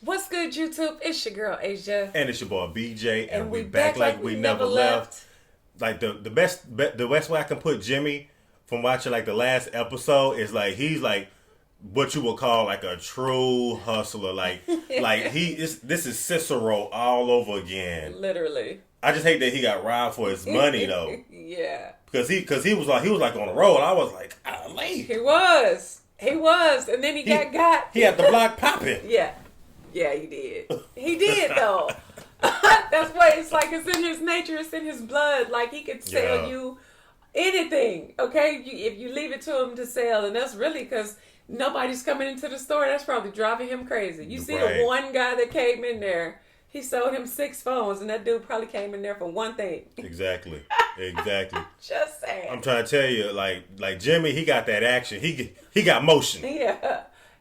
What's good, YouTube? It's your girl, Asia. And it's your boy, BJ. And we back like we never left. Like, the best way I can put Jimmy from watching, like, the last episode is, like, he's, like, what you would call, like, a true hustler. Like this is Cicero all over again. Literally. I just hate that he got robbed for his money, though. Yeah. Because he was like on the road. I was like, golly. He was. And then he got. He had the block popping. Yeah. Yeah, he did. He did, though. That's why it's like it's in his nature. It's in his blood. Like, he could sell you anything, okay? If you leave it to him to sell. And that's really because nobody's coming into the store. That's probably driving him crazy. You see the one guy that came in there, he sold him 6 phones, and that dude probably came in there for one thing. Exactly. Just saying. I'm trying to tell you, like Jimmy, he got that action. He got motion.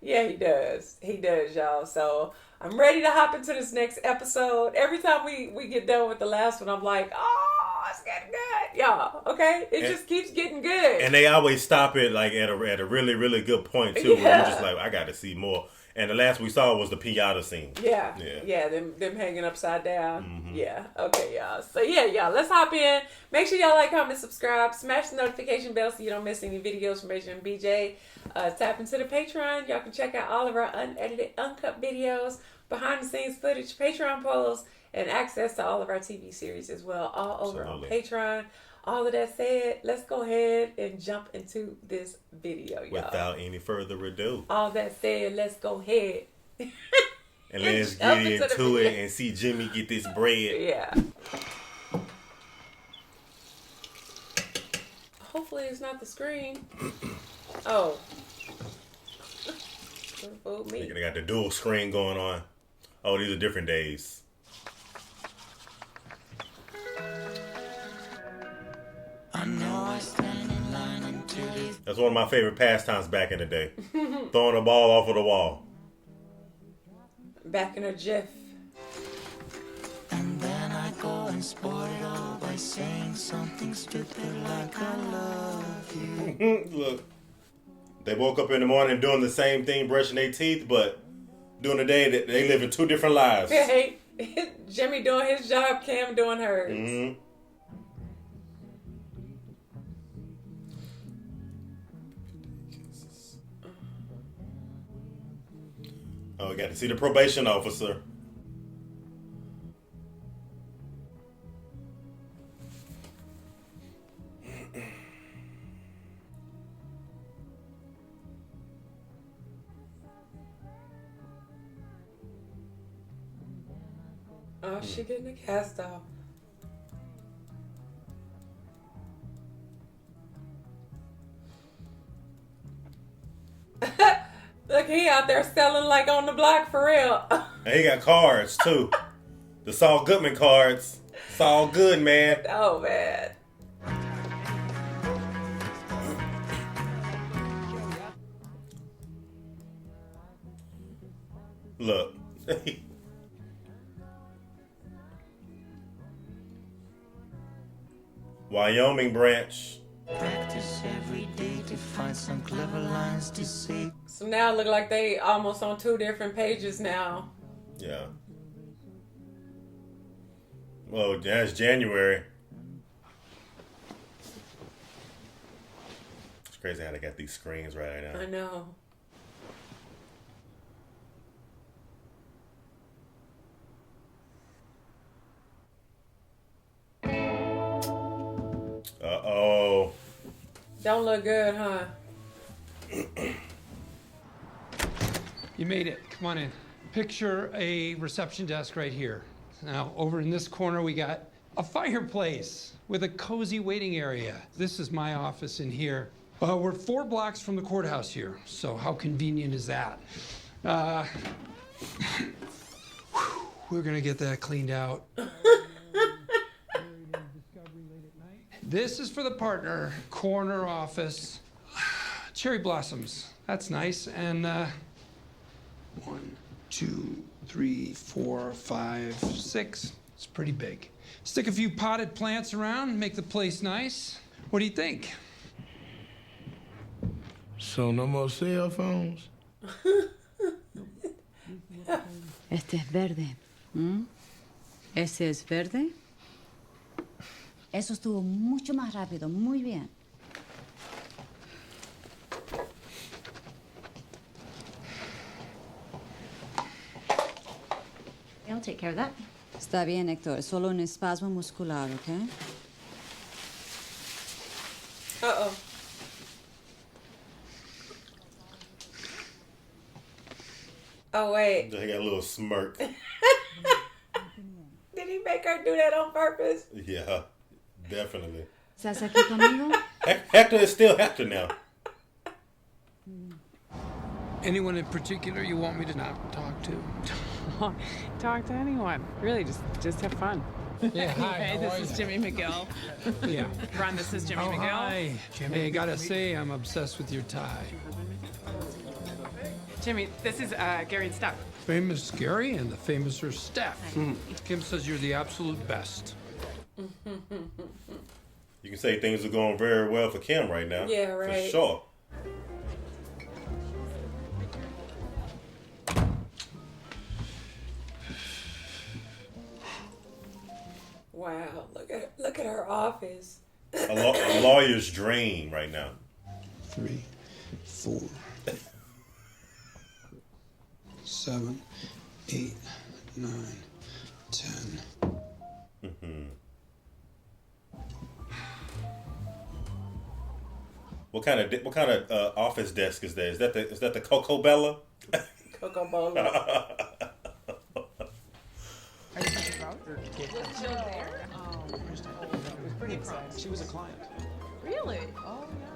Yeah, he does. He does, y'all. So I'm ready to hop into this next episode. Every time we get done with the last one, I'm like, oh, it's getting good, y'all. Okay, it just keeps getting good. And they always stop it like at a really, really good point too. Where you're just like, I got to see more. And the last we saw was the pinata scene. Yeah. Them hanging upside down. Mm-hmm. Yeah. Okay, y'all. So yeah, y'all, let's hop in. Make sure y'all like, comment, subscribe, smash the notification bell so you don't miss any videos from Asia and BJ. Tap into the Patreon. Y'all can check out all of our unedited, uncut videos, behind the scenes footage, Patreon polls, and access to all of our TV series as well, all over on Patreon. All of that said, let's go ahead and jump into this video, y'all. Without any further ado. All that said, let's go ahead. And let's get into it and see Jimmy get this bread. Yeah. Hopefully it's not the screen. Oh. They got the dual screen going on. Oh, these are different days. I know I stand in line until that's one of my favorite pastimes back in the day. Throwing a ball off of the wall. Back in a jiff. And then I go and spoil it all by saying something stupid like I love you. Look. They woke up in the morning doing the same thing, brushing their teeth, but during the day they live in 2 different lives. Hey, Jimmy doing his job, Cam doing hers. Mm-hmm. Oh, we got to see the probation officer. Oh, she getting a cast off. Look, he out there selling like on the block for real. And he got cards too. The Saul Goodman cards. It's all good, man. Oh, man. Look. Wyoming branch. Practice every day to find some clever lines to say. So now it look like they almost on 2 different pages now. Yeah. Well, that's January. It's crazy how they got these screens right now. I know. Uh-oh. Don't look good, huh? You made it. Come on in. Picture a reception desk right here. Now, over in this corner, we got a fireplace with a cozy waiting area. This is my office in here. We're 4 blocks from the courthouse here, so how convenient is that? We're gonna get that cleaned out. This is for the partner, corner office. Cherry blossoms, that's nice. And 1, 2, 3, 4, 5, 6. It's pretty big. Stick a few potted plants around, make the place nice. What do you think? So no more cell phones? Este es verde. Ese es verde. Eso estuvo mucho más rápido. Muy bien. I'll take care of that. Está bien, Héctor. Es solo un espasmo muscular, ¿ok? Uh-oh. Oh, wait. He got a little smirk. Did he make her do that on purpose? Yeah, definitely. ¿Estás aquí conmigo? Hector is still Hector now. Anyone in particular you want me to not talk to? Talk to anyone. Really, just have fun. Yeah, hi. Hey, this is Jimmy McGill. Yeah. Ron, this is Jimmy McGill. Hi, Jimmy. Hey, I gotta say, I'm obsessed with your tie. Jimmy, this is Gary and Steph. Famous Gary and the famouser Steph. Kim says you're the absolute best. You can say things are going very well for Kim right now. Yeah, right. For sure. Wow, look at her office. A lawyer's dream right now. 3, 4, 7, 8, 9, 10. What kind of office desk is that? Is that the Coco Bella? Coco Bella. She was a client. Really? Oh, yeah.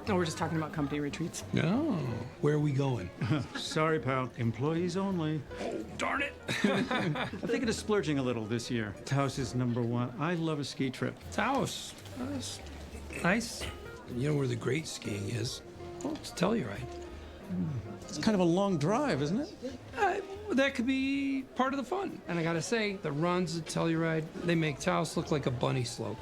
Oh, we're just talking about company retreats. Oh, where are we going? Sorry, pal. Employees only. Darn it! I'm thinking of splurging a little this year. Taos is #1. I love a ski trip. Taos. That's nice. You know where the great skiing is? Well, it's Telluride. It's kind of a long drive, isn't it? That could be part of the fun. And I gotta say, the runs at Telluride, they make Taos look like a bunny slope.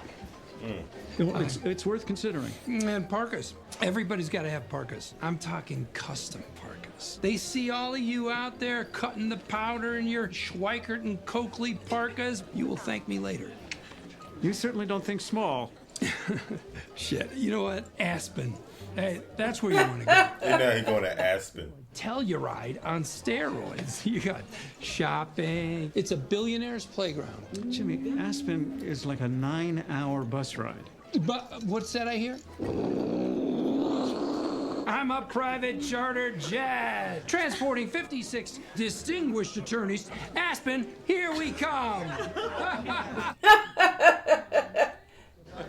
It's worth considering. And parkas. Everybody's got to have parkas. I'm talking custom parkas. They see all of you out there cutting the powder in your Schweikert and Coakley parkas. You will thank me later. You certainly don't think small. Shit. You know what? Aspen. Hey, that's where you want to go. And now he's going to Aspen. Telluride on steroids. You got shopping. It's a billionaire's playground. Jimmy, Aspen is like a 9-hour bus ride. But what's that I hear? I'm a private charter jet transporting 56 distinguished attorneys. Aspen, here we come.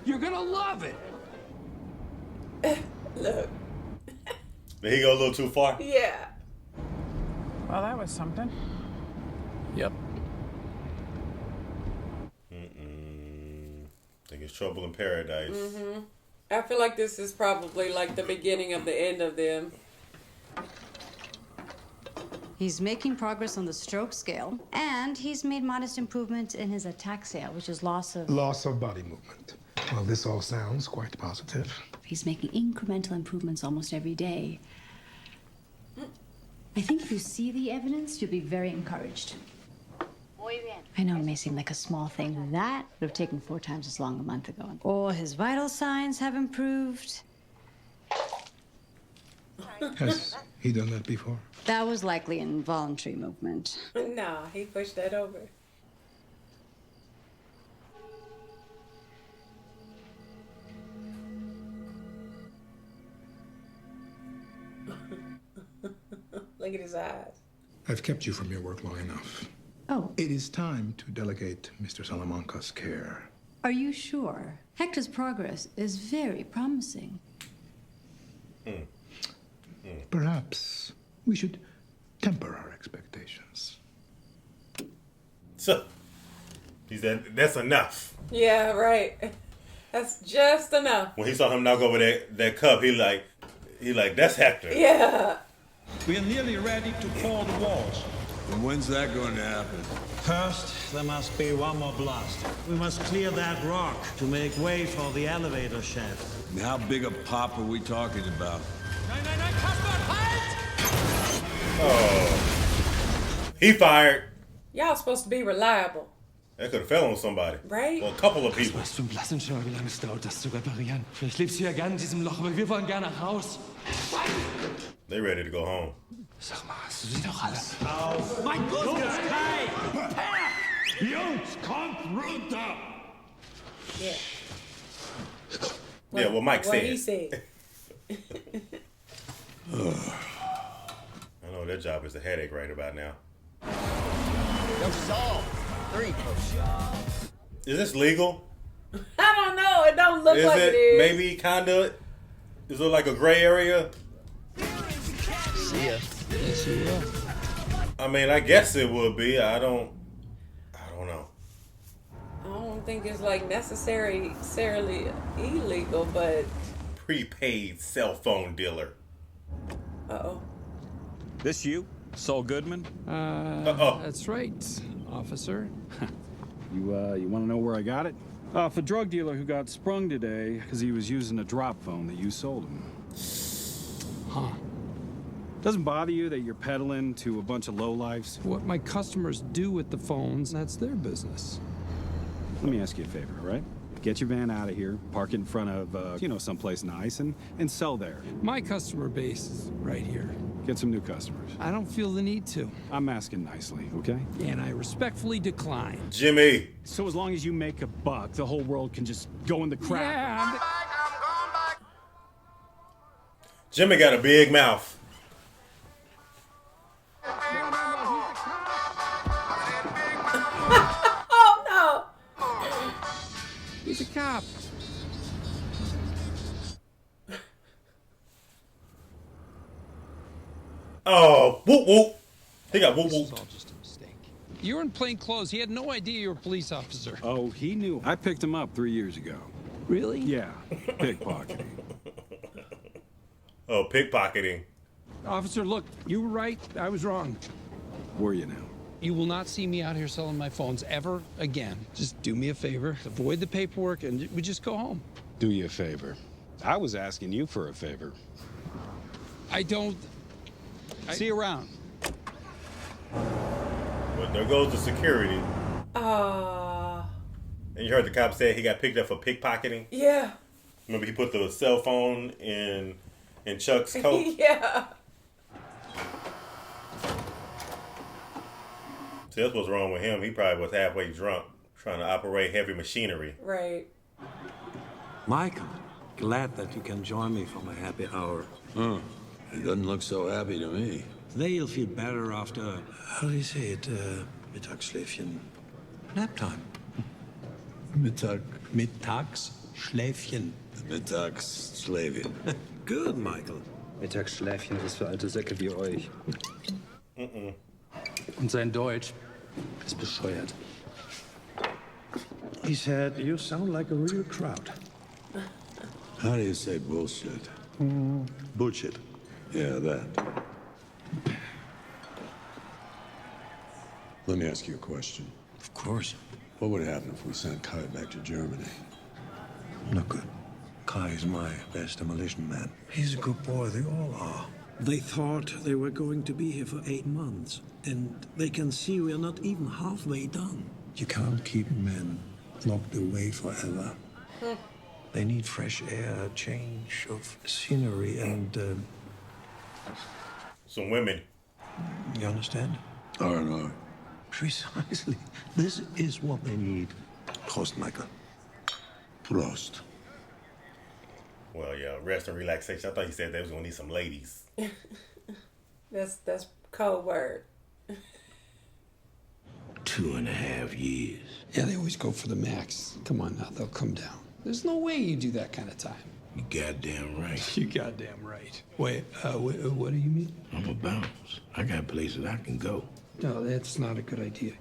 You're gonna love it. Look. Did he go a little too far? Yeah. Well, that was something. Yep. Think it's trouble in paradise. I feel like this is probably like the beginning of the end of them. He's making progress on the stroke scale, and he's made modest improvements in his ataxia, which is loss of body movement. Well, this all sounds quite positive. He's making incremental improvements almost every day. I think if you see the evidence, you'll be very encouraged. I know it may seem like a small thing. That would have taken 4 times as long a month ago. All his vital signs have improved. Has he done that before? That was likely an involuntary movement. Nah, he pushed that over. Look at his eyes. I've kept you from your work long enough. Oh, It is time to delegate Mr. Salamanca's care. are you sure? Hector's progress is very promising. Perhaps we should temper our expectations. So, he said, that's enough. Yeah, right. That's just enough. When he saw him knock over that cup, he like, that's Hector. Yeah. We are nearly ready to pour the walls. And when's that going to happen? First, there must be one more blast. We must clear that rock to make way for the elevator shaft. And how big a pop are we talking about? Nein, Kasper, Oh. He fired. Y'all supposed to be reliable. That could have fell on somebody. Right? Well, a couple of people. Weißt du, lass uns schon mal, wie lange es dauert, das zu reparieren. Vielleicht lebst du ja gerne in diesem Loch, aber wir wollen gerne raus. They ready to go home. Sag mal, hast du sie doch alle? Auf! Mein Gott, ist frei! Jungs, kommt runter! Yeah. Yeah, what Mike said. He said. I know that job is a headache right about now. Yo, Saul. 3. Is this legal? I don't know. It don't look like it is. Maybe kinda. Is it like a gray area? See ya. Yes, you will. I mean, I guess it would be. I don't know. I don't think it's like necessarily illegal, but Prepaid cell phone dealer. uh-oh. This you, Saul Goodman? That's right, officer. You want to know where I got it? Off a drug dealer who got sprung today because he was using a drop phone that you sold him. Huh. Doesn't bother you that you're peddling to a bunch of lowlifes? What my customers do with the phones, that's their business. Let me ask you a favor, all right? Get your van out of here, park it in front of, someplace nice, and sell there. My customer base is right here. Get some new customers. I don't feel the need to. I'm asking nicely, okay? And I respectfully decline. Jimmy. So as long as you make a buck, the whole world can just go in the crap. Yeah. Jimmy got a big mouth. Oh no! He's a cop. Oh, whoop whoop. He got whoop whoop. This is all just a mistake. You were in plain clothes. He had no idea you were a police officer. Oh, he knew. I picked him up 3 years ago. Really? Yeah, pickpocketing. Oh, pickpocketing. Officer, look, you were right. I was wrong. Were you now? You will not see me out here selling my phones ever again. Just do me a favor, avoid the paperwork, and we just go home. Do you a favor. I was asking you for a favor. I don't... See you around. Well, there goes the security. And you heard the cop say he got picked up for pickpocketing? Yeah. Remember he put the cell phone in Chuck's coat? Yeah. See, that's what's wrong with him. He probably was halfway drunk, trying to operate heavy machinery. Right. Michael, glad that you can join me for my happy hour. He doesn't look so happy to me. They'll feel better after, how do you say it, Mittagsschläfchen? Nap time. Mittagsschläfchen. Mittagsschläfchen. Good, Michael. Mittagsschläfchen ist für alte Säcke wie euch. Und sein Deutsch ist bescheuert. He said, you sound like a real crowd. How do you say bullshit? Bullshit. Yeah, that. Let me ask you a question. Of course. What would happen if we sent Kai back to Germany? Not good. Kai is my best demolition man. He's a good boy, they all are. They thought they were going to be here for 8 months, and they can see we're not even halfway done. You can't keep men locked away forever. They need fresh air, a change of scenery, and some women. You understand? R&R. Precisely. This is what they need. Prost, Michael. Prost. Well, yeah, rest and relaxation. I thought he said they was gonna need some ladies. That's code word. 2.5 years. Yeah, they always go for the max. Come on now, they'll come down. There's no way you do that kind of time. You goddamn right. You goddamn right. Wait, what do you mean? I'm a bounce. I got places I can go. No, that's not a good idea.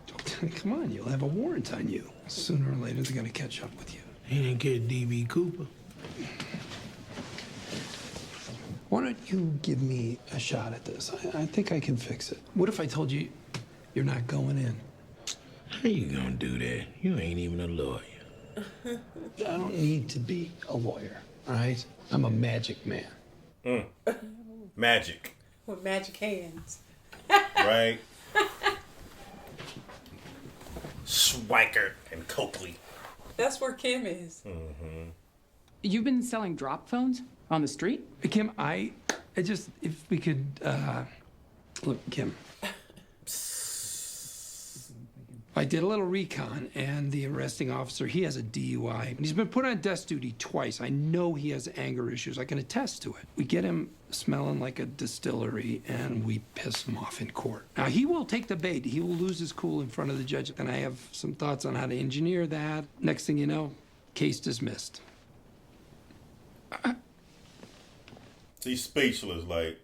Come on, you'll have a warrant on you. Sooner or later, they're gonna catch up with you. He didn't get D.B. Cooper. Why don't you give me a shot at this? I think I can fix it. What if I told you you're not going in? How you gonna do that? You ain't even a lawyer. I don't need to be a lawyer, all right? I'm a magic man. Magic. With magic hands. Right? Schweikert and Coakley. That's where Kim is. Mm-hmm. You've been selling drop phones on the street? Kim, I just, if we could, look, Kim. I did a little recon, and the arresting officer, he has a DUI. And he's been put on desk duty twice. I know he has anger issues. I can attest to it. We get him smelling like a distillery, and we piss him off in court. Now, he will take the bait. He will lose his cool in front of the judge, and I have some thoughts on how to engineer that. Next thing you know, case dismissed. He's speechless, like...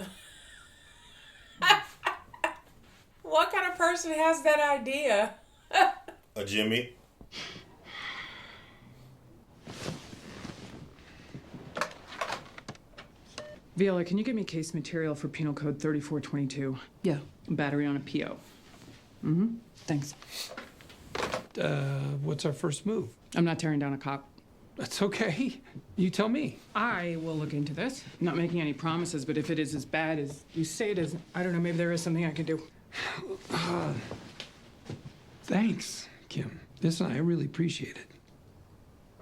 What kind of person has that idea? A Jimmy. Viola, can you get me case material for Penal Code 3422? Yeah. Battery on a PO. Mm-hmm. Thanks. What's our first move? I'm not tearing down a cop. That's okay. You tell me. I will look into this. I'm not making any promises, but if it is as bad as you say it is, I don't know, maybe there is something I can do. Thanks, Kim. Listen, I really appreciate it.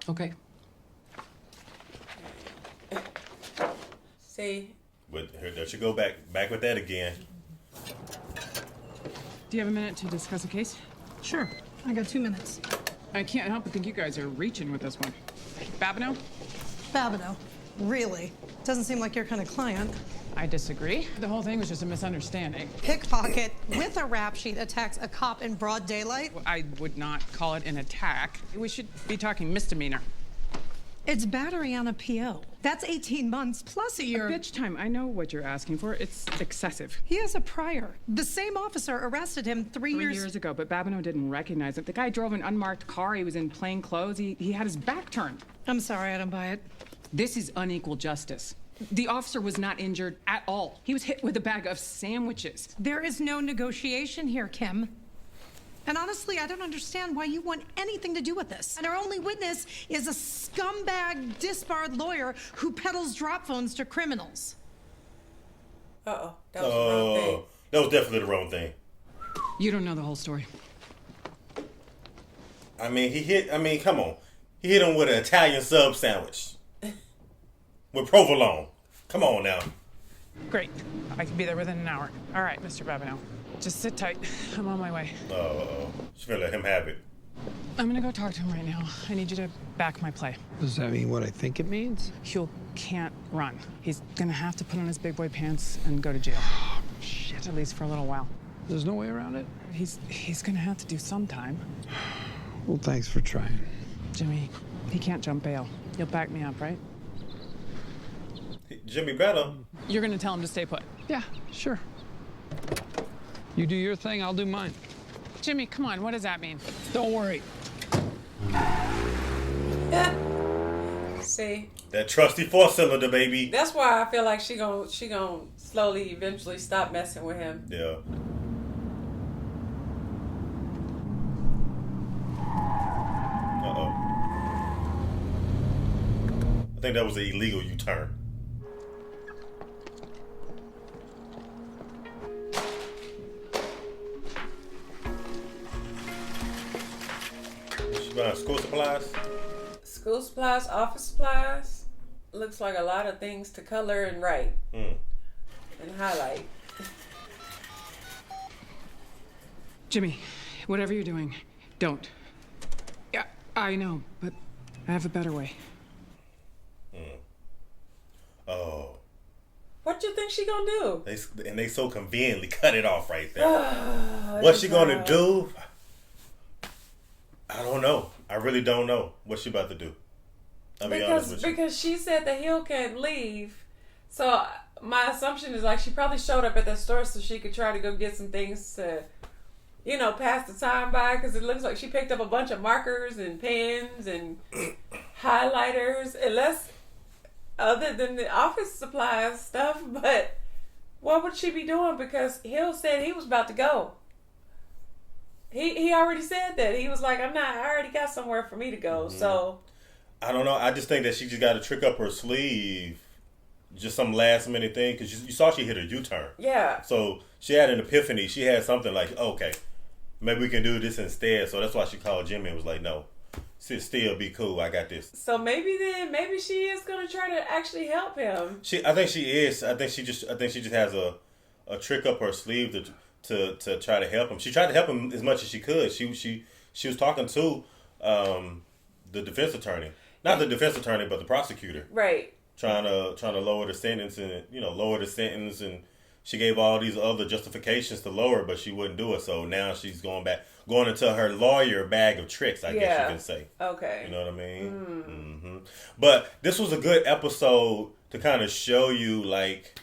Okay. See? But there you go back with that again. Do you have a minute to discuss a case? Sure. I got 2 minutes. I can't help but think you guys are reaching with this one. Babineau? Babineau? Really? Doesn't seem like your kind of client. I disagree. The whole thing was just a misunderstanding. Pickpocket with a rap sheet attacks a cop in broad daylight? I would not call it an attack. We should be talking misdemeanor. It's battery on a PO. That's 18 months plus a year. Bitch time. I know what you're asking for. It's excessive. He has a prior. The same officer arrested him 3 years... 3 years ago, but Babineau didn't recognize it. The guy drove an unmarked car. He was in plain clothes. He had his back turned. I'm sorry, I don't buy it. This is unequal justice. The officer was not injured at all. He was hit with a bag of sandwiches. There is no negotiation here, Kim. And honestly, I don't understand why you want anything to do with this. And our only witness is a scumbag, disbarred lawyer who peddles drop phones to criminals. Uh-oh. That was the wrong thing. That was definitely the wrong thing. You don't know the whole story. I mean, come on. He hit him with an Italian sub sandwich. With provolone. Come on now. Great. I can be there within an hour. All right, Mr. Babineau. Just sit tight. I'm on my way. She's gonna let him have it. I'm gonna go talk to him right now. I need you to back my play. Does that mean what I think it means? Huel can't run. He's gonna have to put on his big boy pants and go to jail. Shit. At least for a little while. There's no way around it? He's gonna have to do some time. Well, thanks for trying. Jimmy, he can't jump bail. You'll back me up, right? Jimmy better. You're gonna tell him to stay put. Yeah, sure. You do your thing, I'll do mine. Jimmy, come on, what does that mean? Don't worry. See? That trusty 4-cylinder, baby. That's why I feel like she gon' slowly, eventually stop messing with him. Yeah. Uh-oh. I think that was an illegal U-turn. School supplies? School supplies, office supplies. Looks like a lot of things to color and write. And highlight. Jimmy, whatever you're doing, don't. Yeah, I know, but I have a better way. Oh. What do you think she gonna do? They so conveniently cut it off right there. What's she gonna do? I don't know. I really don't know what she about to do. I'll be honest with you. Because she said that Hill can't leave. So my assumption is like she probably showed up at the store so she could try to go get some things to, pass the time by. Because it looks like she picked up a bunch of markers and pens and highlighters. Unless, other than the office supplies stuff. But what would she be doing? Because Hill said he was about to go. He already said that. He was like, I already got somewhere for me to go. So I don't know. I just think that she just got a trick up her sleeve just some last minute thing because you saw she hit a U-turn. Yeah. So she had an epiphany. She had something like, okay, maybe we can do this instead. So that's why she called Jimmy and was like, no, sit still, be cool. I got this. So maybe she is gonna try to actually help him. I think she is. I think she just has a trick up her sleeve to try to help him. She tried to help him as much as she could. She was talking to the defense attorney, not the defense attorney, but the prosecutor. Right. Trying to lower the sentence and she gave all these other justifications to lower it, but she wouldn't do it. So now she's going into her lawyer bag of tricks, I guess you can say. Okay. You know what I mean? Mm-hmm. But this was a good episode to kind of show you like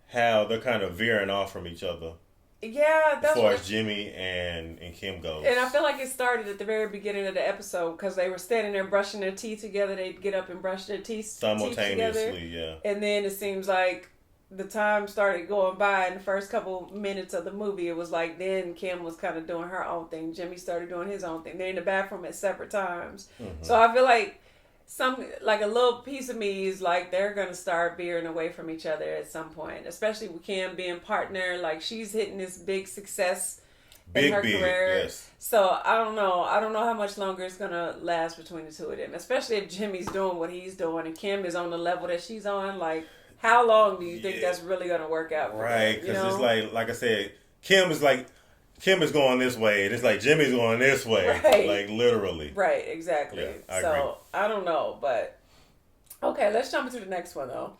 how they're kind of veering off from each other. Yeah, that's as far as Jimmy and Kim goes. And I feel like it started at the very beginning of the episode because they were standing there brushing their teeth together. They'd get up and brush their teeth simultaneously, together. Yeah. And then it seems like the time started going by in the first couple minutes of the movie. It was like then Kim was kind of doing her own thing. Jimmy started doing his own thing. They're in the bathroom at separate times. Mm-hmm. So I feel like a little piece of me is like they're gonna start veering away from each other at some point, especially with Kim being partner. Like she's hitting this big success in her career. Yes. So I don't know how much longer it's gonna last between the two of them, especially if Jimmy's doing what he's doing and Kim is on the level that she's on. Like, how long do you think that's really gonna work out for right? Because it's like I said, Kim is going this way, and it's like Jimmy's going this way, right. Like literally. Right, exactly. Yeah, I so agree. I don't know, but okay, let's jump into the next one though.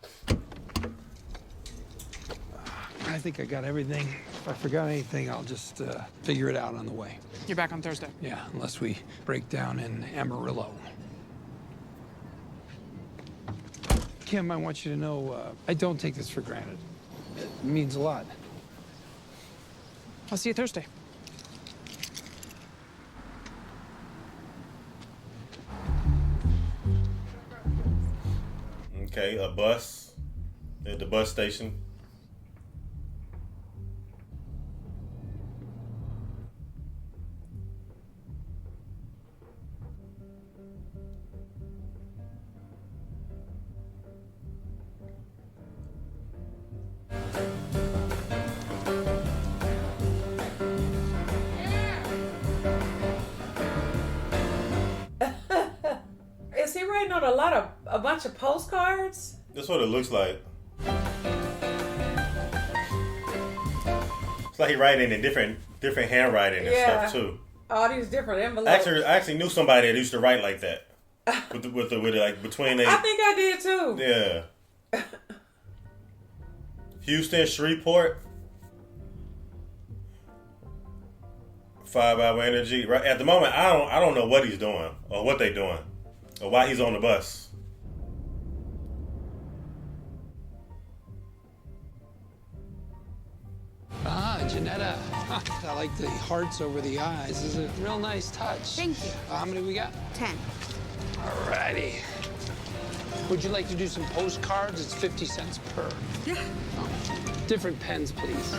I think I got everything. If I forgot anything, I'll just figure it out on the way. You're back on Thursday. Yeah, unless we break down in Amarillo. Kim, I want you to know I don't take this for granted. It means a lot. I'll see you Thursday. Okay, a bus at the bus station. Is he writing on a bunch of postcards? That's what it looks like. It's like he writing in different handwriting and stuff too. All these different envelopes. I actually knew somebody that used to write like that. with like between the. I think I did too. Yeah. Houston, Shreveport. 5 Hour Energy. Right at the moment, I don't know what he's doing or what they doing or why he's on the bus. Ah, Janetta. I like the hearts over the eyes. This is a real nice touch. Thank you. How many we got? 10. Alrighty. Would you like to do some postcards? It's 50 cents per. Yeah. Oh. Different pens, please.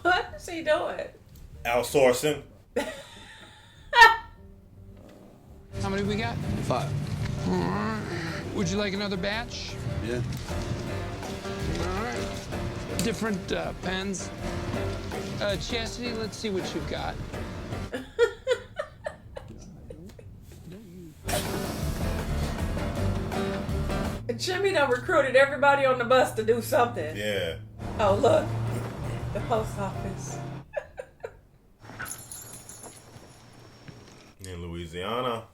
What is he doing? Outsourcing. How many we got? 5. All right. Would you like another batch? Yeah. All right. Different pens. Chastity, let's see what you've got. Jimmy done recruited everybody on the bus to do something. Yeah. Oh, look. The post office. In Louisiana.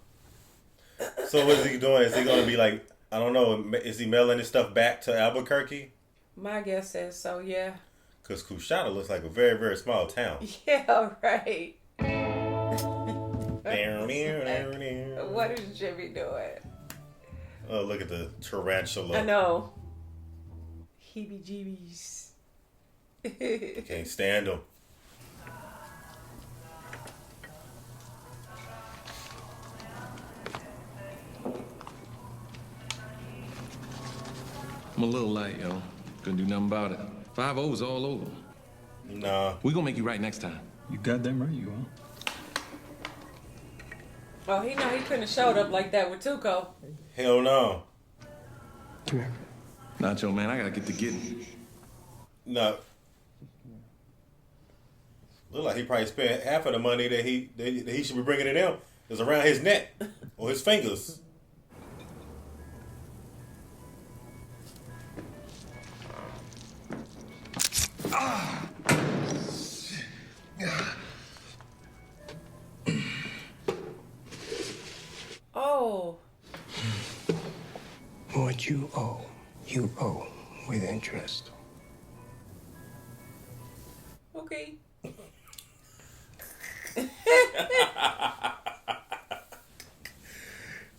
So what is he doing? Is he going to be like, I don't know, is he mailing his stuff back to Albuquerque? My guess is so, yeah. Because Coushatta looks like a very, very small town. Yeah, right. What What is Jimmy doing? Oh, look at the tarantula. I know. Heebie-jeebies. Can't stand him. I'm a little late, yo. Couldn't do nothing about it. 5-0's all over. Nah. We gonna make you right next time. You goddamn right you are. Oh, he know he couldn't have showed up like that with Tuco. Hell no. Come here. Nacho, man, I gotta get to getting. No. Look like he probably spent half of the money that he should be bringing to them is around his neck or his fingers. Oh. What you owe with interest. Okay.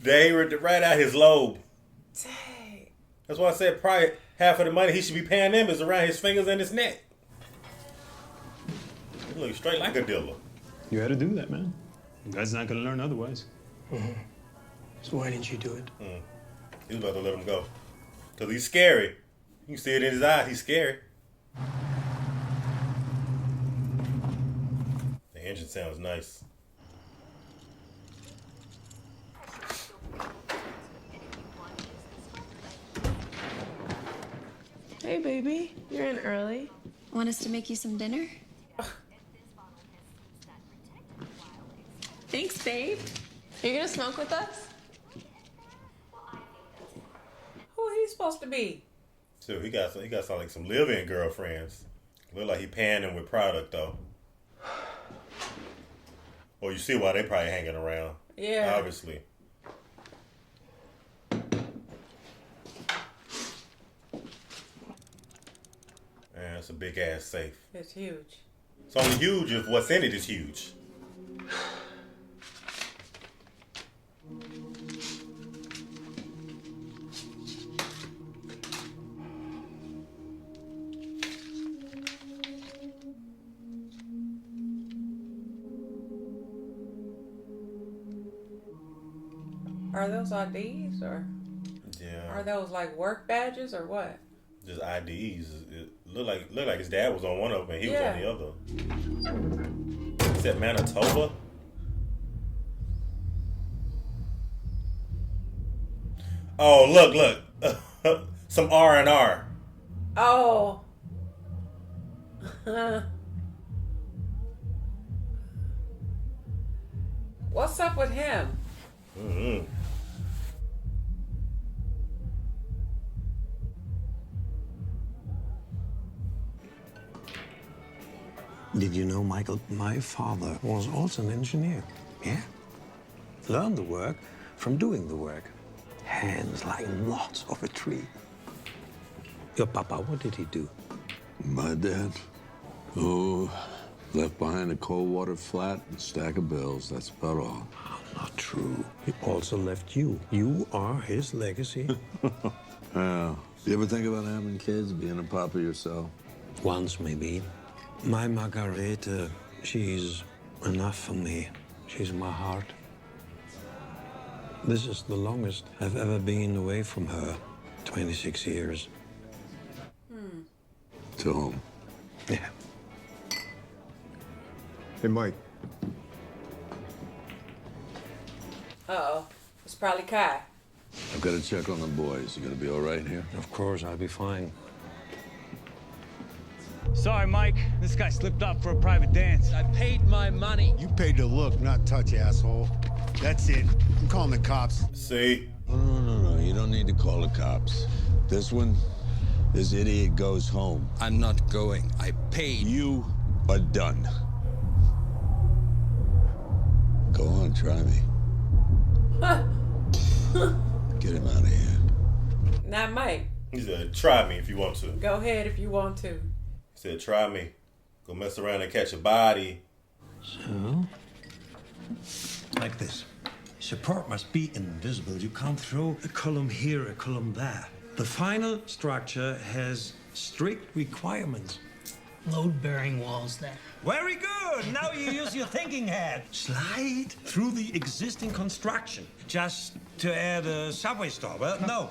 They ripped right out his lobe. Dang. That's why I said probably half of the money he should be paying them is around his fingers and his neck. He looks straight like a dealer. You had to do that, man. You guys not gonna learn otherwise. Mm-hmm. So why didn't you do it? He was about to let him go. Because he's scary. You can see it in his eyes. He's scary. The engine sounds nice. Hey, baby. You're in early. Want us to make you some dinner? Thanks, babe. Are you gonna smoke with us? Who he supposed to be? So he got some like some live-in girlfriends. Look like he paying them with product though. Or you see why they probably hanging around. Yeah. Obviously. Man, it's a big ass safe. It's huge. It's only huge if what's in it is huge. Are those IDs or? Yeah. Are those like work badges or what? Just IDs. It look like his dad was on one of them and he was on the other. Is that Manitoba? Oh, look. Some R&R. Oh. What's up with him? Mm-hmm. Did you know, Michael, my father was also an engineer. Yeah? Learned the work from doing the work. Hands like knots of a tree. Your papa, what did he do? My dad? Oh, left behind a cold water flat and a stack of bills. That's about all. Not true. He also left you. You are his legacy. Yeah. You ever think about having kids, being a papa yourself? Once, maybe. My Margarete, she's enough for me. She's my heart. This is the longest I've ever been away from her. 26 years. To home. Yeah. Hey, Mike. Uh-oh. It's probably Kai. I've got to check on the boys. You gonna be all right here? Of course, I'll be fine. Sorry, Mike. This guy slipped up for a private dance. I paid my money. You paid to look, not touch, asshole. That's it. I'm calling the cops. See? No. You don't need to call the cops. This idiot goes home. I'm not going. I paid. You are done. Go on, try me. Get him out of here. Not Mike. He said, try me if you want to. Go ahead if you want to. He said, try me. Go mess around and catch a body. So, like this. Support must be invisible. You can't throw a column here, a column there. The final structure has strict requirements. Load-bearing walls, then. Very good. Now you use your thinking head. Slide through the existing construction. Just to add a subway stop. No,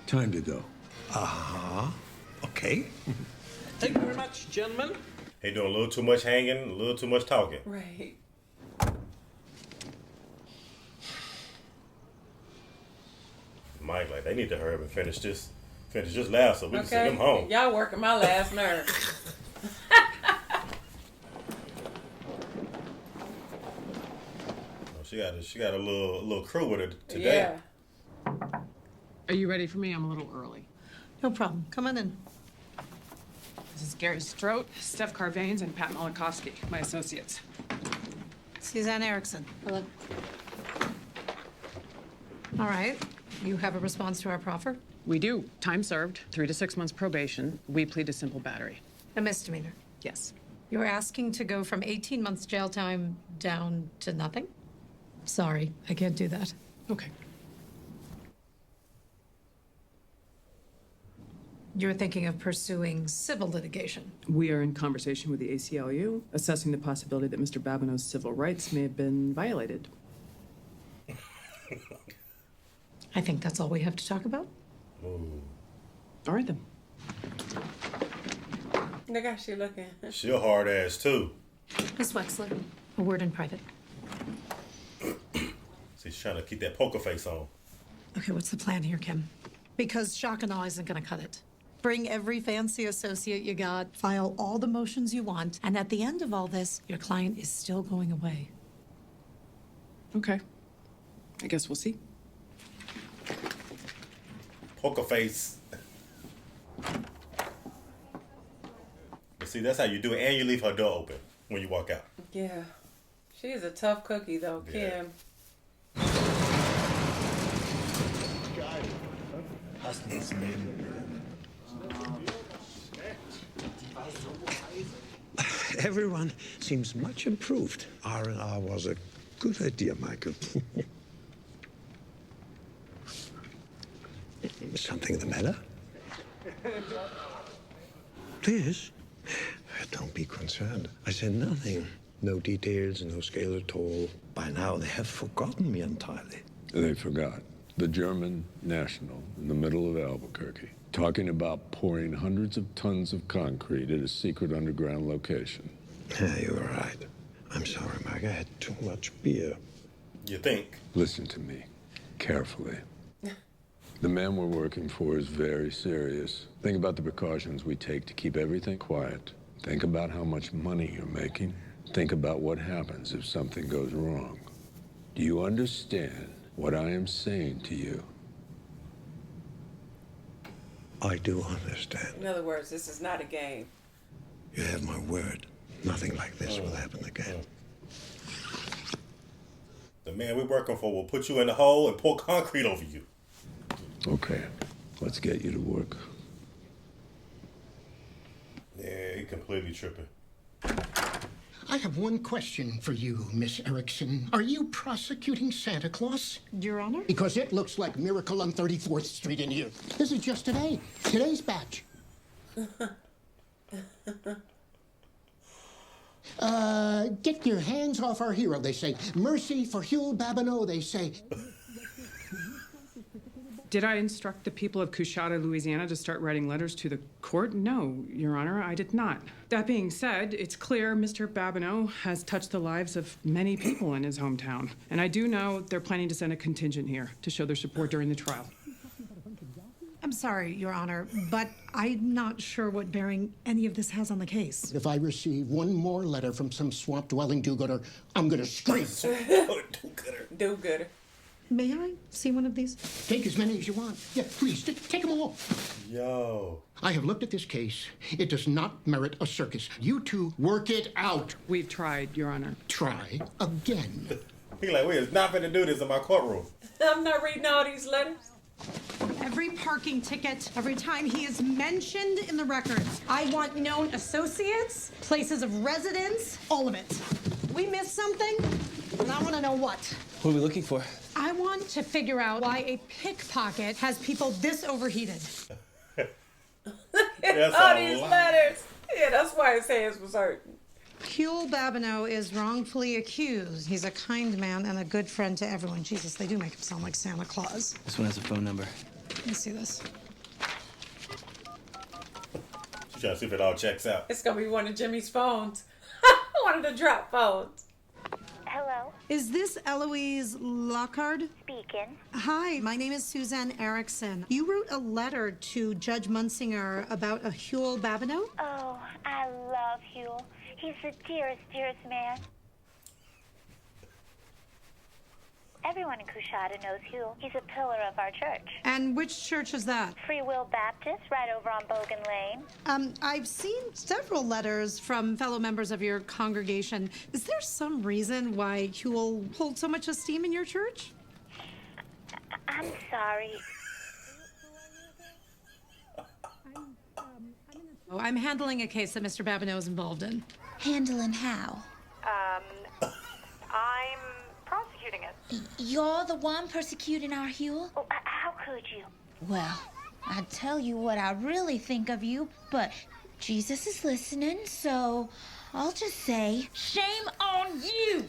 Time to go. Okay. Thank you very much, gentlemen. He doing a little too much hanging, a little too much talking. Right. Mike, like, they need to hurry up and finish this. Finish just last so we can send them home. Y'all working my last nerve. She got a little crew with her today. Yeah. Are you ready for me? I'm a little early. No problem. Come on in. This is Gary Strout, Steph Carvanes, and Pat Malakowski, my associates. Suzanne Erickson. Hello. All right. You have a response to our proffer? We do. Time served, 3 to 6 months probation. We plead to simple battery. A misdemeanor? Yes. You're asking to go from 18 months jail time down to nothing? Sorry, I can't do that. Okay. You're thinking of pursuing civil litigation? We are in conversation with the ACLU, assessing the possibility that Mr. Babineau's civil rights may have been violated. I think that's all we have to talk about. Ooh. All right, then. Look how she looking. She a hard ass, too. Miss Wexler, a word in private. She's trying to keep that poker face on. Okay, what's the plan here, Kim? Because shock and awe isn't going to cut it. Bring every fancy associate you got, file all the motions you want, and at the end of all this, your client is still going away. Okay. I guess we'll see. Poker face. But see, that's how you do it, and you leave her door open when you walk out. Yeah. She is a tough cookie, though, Kim. Everyone seems much improved. R&R was a good idea, Michael. Something the matter? This? Don't be concerned. I said nothing. No details, no scale at all. By now, they have forgotten me entirely. They forgot. The German national in the middle of Albuquerque, talking about pouring hundreds of tons of concrete at a secret underground location. Yeah, you were right. I'm sorry, Mike. I had too much beer. You think? Listen to me carefully. The man we're working for is very serious. Think about the precautions we take to keep everything quiet. Think about how much money you're making. Think about what happens if something goes wrong. Do you understand what I am saying to you? I do understand. In other words, this is not a game. You have my word. Nothing like this will happen again. The man we're working for will put you in the hole and pour concrete over you. Okay, let's get you to work. Yeah, he completely tripping. I have one question for you, Miss Erickson. Are you prosecuting Santa Claus? Your Honor? Because it looks like Miracle on 34th Street in here. This is just today. Today's batch. Get your hands off our hero, they say. Mercy for Hugh Babineau, they say. Did I instruct the people of Coushatta, Louisiana to start writing letters to the court? No, Your Honor, I did not. That being said, it's clear Mr. Babineau has touched the lives of many people in his hometown. And I do know they're planning to send a contingent here to show their support during the trial. I'm sorry, Your Honor, but I'm not sure what bearing any of this has on the case. If I receive one more letter from some swamp-dwelling do-gooder, I'm gonna straight. Do-gooder. May I see one of these? Take as many as you want. Yeah, please, take them all. Yo. I have looked at this case. It does not merit a circus. You two work it out. We've tried, Your Honor. Try again. He like, we is not going to do this in my courtroom. I'm not reading all these letters. Every parking ticket, every time he is mentioned in the records. I want known associates, places of residence, all of it. We missed something, and I want to know what. What are we looking for? I want to figure out why a pickpocket has people this overheated. That's all these letters. Yeah, that's why his hands was hurting. Hugh Babineau is wrongfully accused. He's a kind man and a good friend to everyone. Jesus, they do make him sound like Santa Claus. This one has a phone number. Let me see this. She's trying to see if it all checks out. It's going to be one of Jimmy's phones. One of the drop phones. Hello? Is this Eloise Lockhart? Speaking. Hi, my name is Suzanne Erickson. You wrote a letter to Judge Munsinger about a Huel Babineau? Oh, I love Huel. He's the dearest, dearest man. Everyone in Coushatta knows Huel. He's a pillar of our church. And which church is that? Free Will Baptist, right over on Bogan Lane. I've seen several letters from fellow members of your congregation. Is there some reason why Huel holds so much esteem in your church? I'm sorry. Oh, I'm handling a case that Mr. Babineau is involved in. Handling how? I'm prosecuting it. You're the one persecuting our Huel? Oh, how could you? Well, I'd tell you what I really think of you, but Jesus is listening, so I'll just say, shame on you!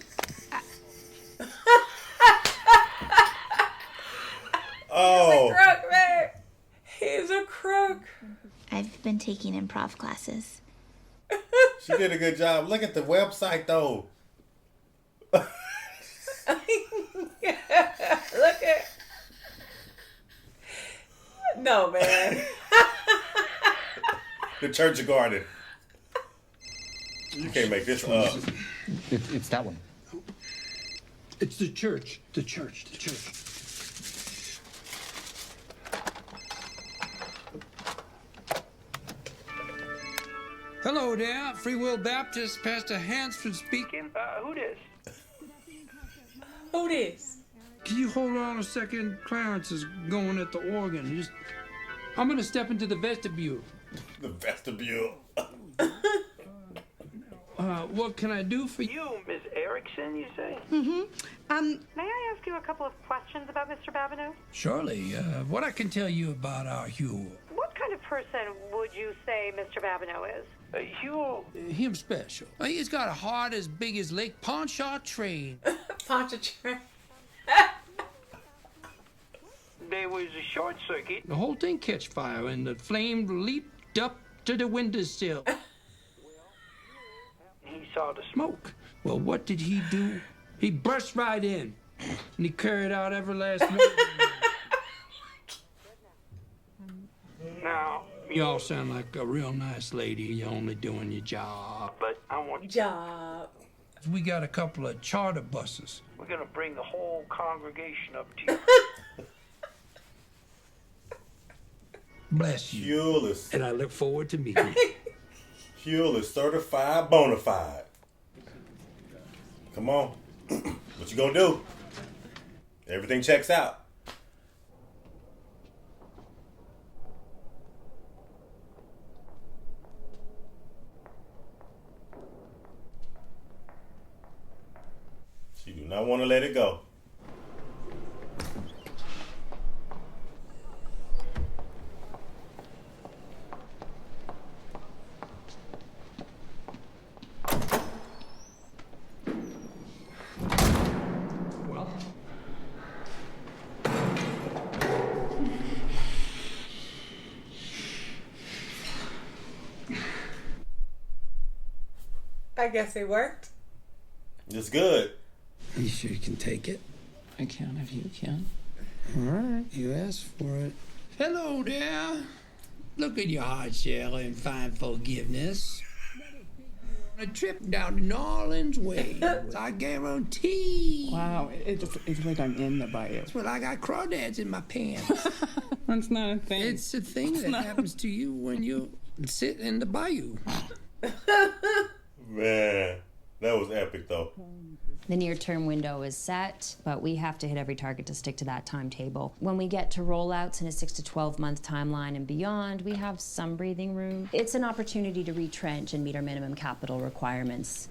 Oh. He's a crook, man. He's a crook. I've been taking improv classes. She did a good job. Look at the website, though. Look at. No, man. The Church of Garden. You can't make this up. It's that one. It's the church. The church. The church. Hello there, Free Will Baptist, Pastor Hansford speaking. Who this? Who this? Can you hold on a second? Clarence is going at the organ. I'm gonna step into the vestibule. The vestibule. What can I do for you? You, Miss Erickson, you say? Mm-hmm. May I ask you a couple of questions about Mr. Babineau? Surely. What I can tell you about our Huel? What kind of person would you say Mr. Babineau is? Huel. Him special. He's got a heart as big as Lake Pontchartrain. Pontchartrain. There was a short circuit. The whole thing catch fire and the flame leaped up to the windowsill. He saw the smoke. Well, what did he do? He burst right in and he carried out every last one. Now, Y'all sound like a real nice lady. You're only doing your job. But I want job. We got a couple of charter buses. We're gonna bring the whole congregation up to you. Bless you. Huel is, and I look forward to meeting you. Huel is certified bona fide. Come on. What you gonna do? Everything checks out. She do not want to let it go. I guess it worked. It's good. You sure you can take it? I can if you can. All right, you asked for it. Hello there. Look at your hard shell and find forgiveness. A trip down to New Orleans way. I guarantee. Wow, it's like I'm in the bayou. Well, I got crawdads in my pants. That's not a thing. It's a thing that happens to you when you sit in the bayou. Man, that was epic though. The near-term window is set, but we have to hit every target to stick to that timetable. When we get to rollouts in a 6 to 12-month timeline and beyond, we have some breathing room. It's an opportunity to retrench and meet our minimum capital requirements.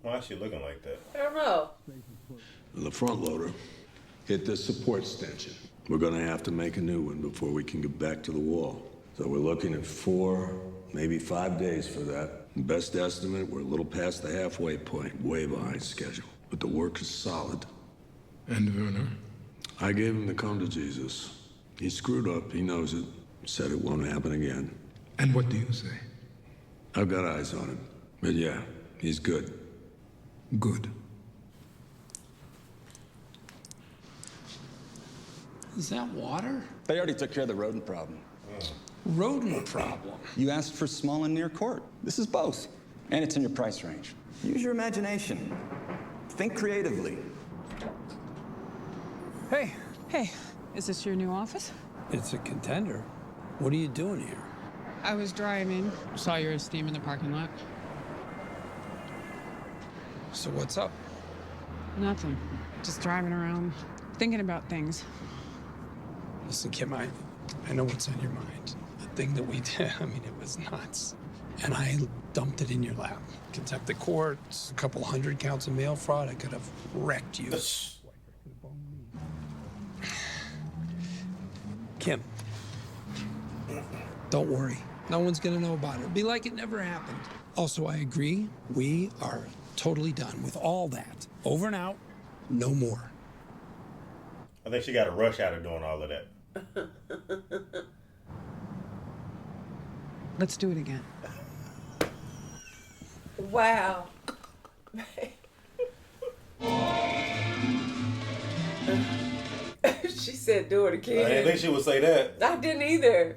Why is she looking like that? I don't know. The front loader hit the support stanchion. We're gonna have to make a new one before we can get back to the wall. So we're looking at 4, maybe 5 days for that. Best estimate, we're a little past the halfway point, way behind schedule. But the work is solid. And Werner? I gave him the come to Jesus. He screwed up, he knows it. Said it won't happen again. And what do you say? I've got eyes on him. But yeah, he's good. Good. Is that water? They already took care of the rodent problem. Rodent problem? You asked for small and near court. This is both. And it's in your price range. Use your imagination. Think creatively. Hey. Hey, is this your new office? It's a contender. What are you doing here? I was driving, saw your esteem in the parking lot. So what's up? Nothing. Just driving around, thinking about things. Listen, Kim, I know what's on your mind. The thing that we did, I mean, it was nuts. And I dumped it in your lap. Contempt of court, a couple hundred counts of mail fraud. I could have wrecked you. Kim, don't worry. No one's gonna know about it. It'll be like it never happened. Also, I agree. We are totally done with all that. Over and out. No more. I think she got a rush out of doing all of that. Let's do it again. Wow. She said do it again. I didn't think she would say that. I didn't either.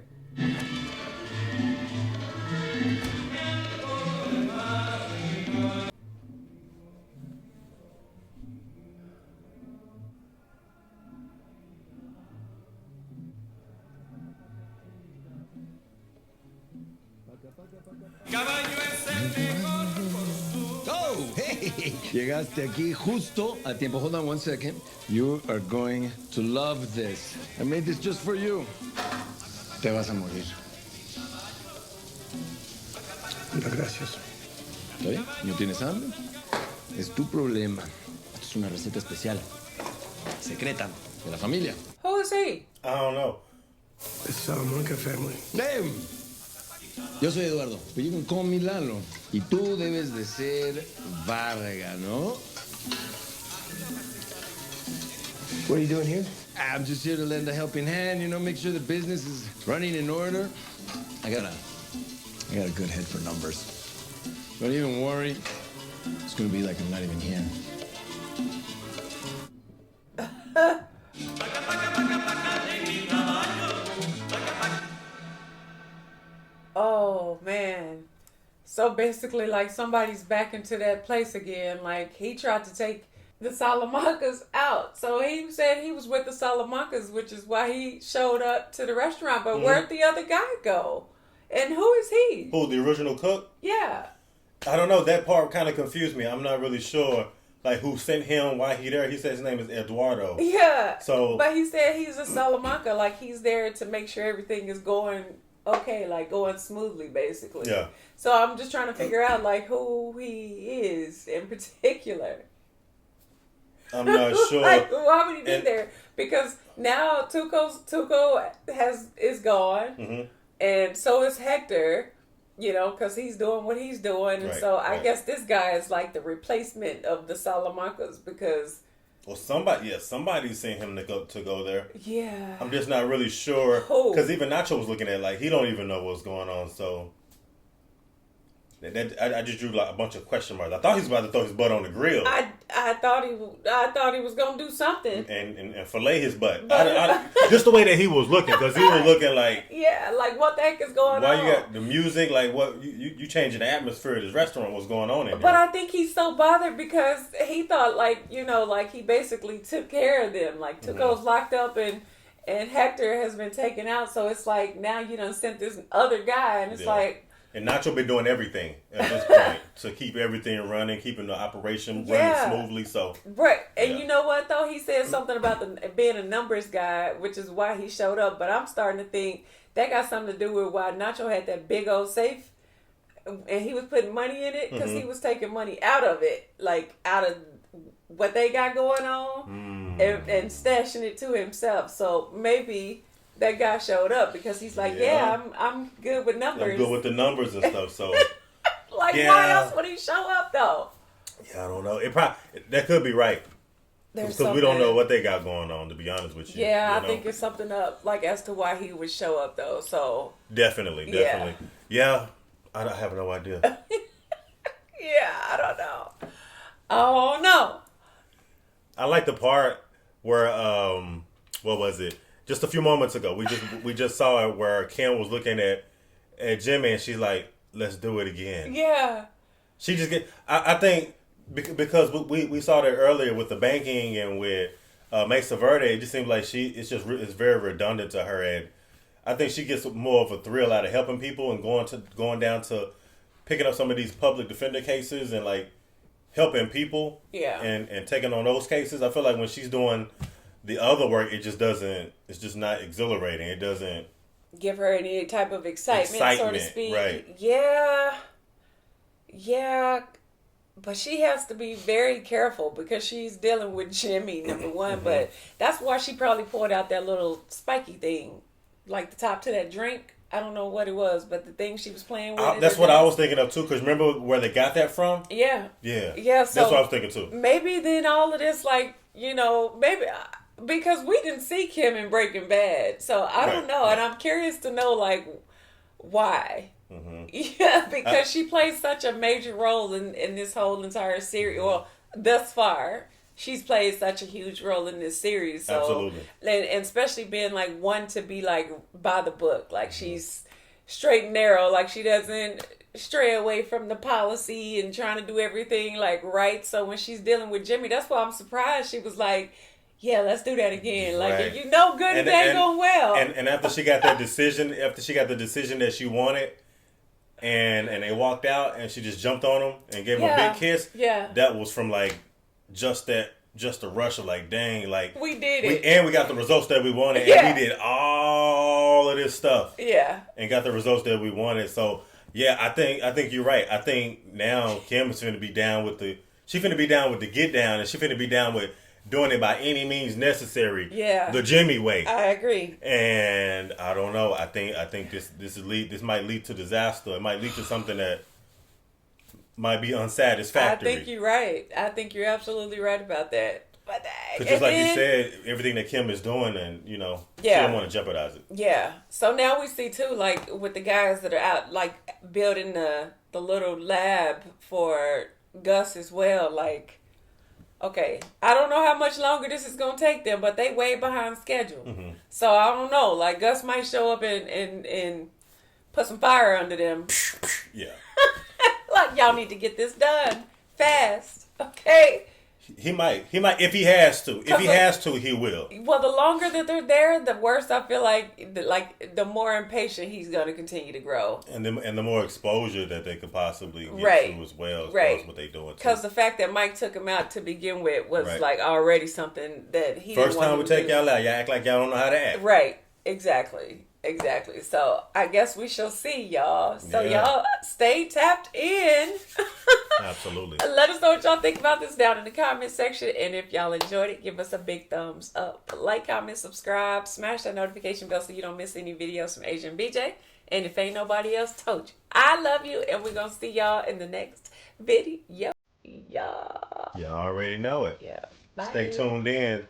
Oh, hey! Llegaste aquí justo a tiempo. Hold on one second. You are going to love this. I made this just for you. Te vas a morir. Muchas gracias. ¿Está bien? ¿No tienes hambre? Es tu problema. Esto es una receta especial. Secreta. De la familia. Who is he? I don't know. It's Salamanca family. Damn. Yo soy Eduardo, but you can call me Lalo. Y tú debes de ser Varga, ¿no? What are you doing here? I'm just here to lend a helping hand, you know, make sure the business is running in order. I got a good head for numbers. Don't even worry. It's gonna be like I'm not even here. Oh, man. So basically, like, somebody's back into that place again. Like, he tried to take the Salamancas out. So he said he was with the Salamancas, which is why he showed up to the restaurant. But where'd the other guy go? And who is he? Who, the original cook? Yeah. I don't know. That part kind of confused me. I'm not really sure, like, who sent him, why he there. He said his name is Eduardo. Yeah. So, but he said he's a Salamanca. Like, he's there to make sure everything is going okay, like going smoothly, basically. Yeah. So I'm just trying to figure out, like, who he is in particular. I'm not sure. Like, why would he be there? Because now Tuco is gone, and so is Hector. You know, because he's doing what he's doing, and so I guess this guy is like the replacement of the Salamancas because. Well, somebody's seen him to go there. Yeah. I'm just not really sure. Because even Nacho was looking at it like, he don't even know what's going on, so. I just drew like a bunch of question marks. I thought he was about to throw his butt on the grill. I thought he was gonna do something and fillet his butt. Just the way that he was looking, because he was looking like, yeah, like what the heck is going on? Why you got the music? Like what you changing the atmosphere of this restaurant? What's going on in there? But I think he's so bothered because he thought like he basically took care of them. Like Tuco's locked up and Hector has been taken out, so it's like now you done sent this other guy, and it's like. And Nacho been doing everything at this point to keep everything running, keeping the operation running smoothly. So right, and you know what though? He said something about being a numbers guy, which is why he showed up. But I'm starting to think that got something to do with why Nacho had that big old safe, and he was putting money in it because he was taking money out of it, like out of what they got going on, and stashing it to himself. So maybe. That guy showed up because he's like, I'm good with numbers. I'm good with the numbers and stuff. So, why else would he show up though? Yeah, I don't know. That could be right. Because we don't know what they got going on, to be honest with you. Yeah, you I know? think it's something up, like, as to why he would show up, though, so. Definitely. Yeah, I have no idea. Yeah, I don't know. Oh, no. I like the part where, what was it? Just a few moments ago, we just saw it where Kim was looking at Jimmy and she's like, let's do it again. Yeah. She just I think because we saw that earlier with the banking and with Mesa Verde, it just seems like it's very redundant to her, and I think she gets more of a thrill out of helping people and going down to picking up some of these public defender cases and like helping people. Yeah. And taking on those cases. I feel like when she's doing the other work, it's just not exhilarating. It doesn't give her any type of excitement, so to speak. Right. Yeah. But she has to be very careful because she's dealing with Jimmy, number one. Mm-hmm. But that's why she probably poured out that little spiky thing, like the top to that drink. I don't know what it was, but the thing she was playing with. That's what I was thinking of too. Because remember where they got that from? Yeah. So that's what I was thinking too. Maybe then all of this, like, maybe because we didn't see Kim in Breaking Bad, so I don't know, and I'm curious to know like why. Mm-hmm. Yeah, because she plays such a major role in this whole entire series. Well, thus far, she's played such a huge role in this series. So, absolutely. And especially being like one to be like by the book, like she's straight and narrow, like she doesn't stray away from the policy and trying to do everything like right. So when she's dealing with Jimmy, that's why I'm surprised she was like, yeah, let's do that again. Like, right. you know good and it ain't going well. And after she got that decision, the decision that she wanted, and they walked out and she just jumped on him and gave him a big kiss. Yeah. That was from like just the rush of like, dang, like we did it. And we got the results that we wanted. Yeah. And we did all of this stuff. Yeah. And got the results that we wanted. So yeah, I think you're right. I think now Kim is finna be down with the get down, and she finna be down with doing it by any means necessary. Yeah. The Jimmy way. I agree. And I don't know. I think this might lead to disaster. It might lead to something that might be unsatisfactory. I think you're right. I think you're absolutely right about that. But because just like you said, everything that Kim is doing, and she don't want to jeopardize it. Yeah. So now we see too, like with the guys that are out, like building the little lab for Gus as well. Like, okay, I don't know how much longer this is gonna take them, but they way behind schedule. Mm-hmm. So I don't know. Like Gus might show up and put some fire under them. Yeah. Like, y'all need to get this done fast, okay? He might if he has to. If he has to, he will. Well, the longer that they're there, the worse I feel like the more impatient he's going to continue to grow. And the more exposure that they could possibly get to as well, as far as what they're doing. Because the fact that Mike took him out to begin with was like already something that he first time we take y'all out, y'all act like y'all don't know how to act. Right, exactly. So I guess we shall see, y'all. So y'all stay tapped in. Absolutely. Let us know what y'all think about this down in the comment section. And if y'all enjoyed it, give us a big thumbs up. Like, comment, subscribe, smash that notification bell so you don't miss any videos from Asian BJ. And if ain't nobody else told you, I love you. And we're going to see y'all in the next video. Y'all already know it. Yeah. Bye. Stay tuned in.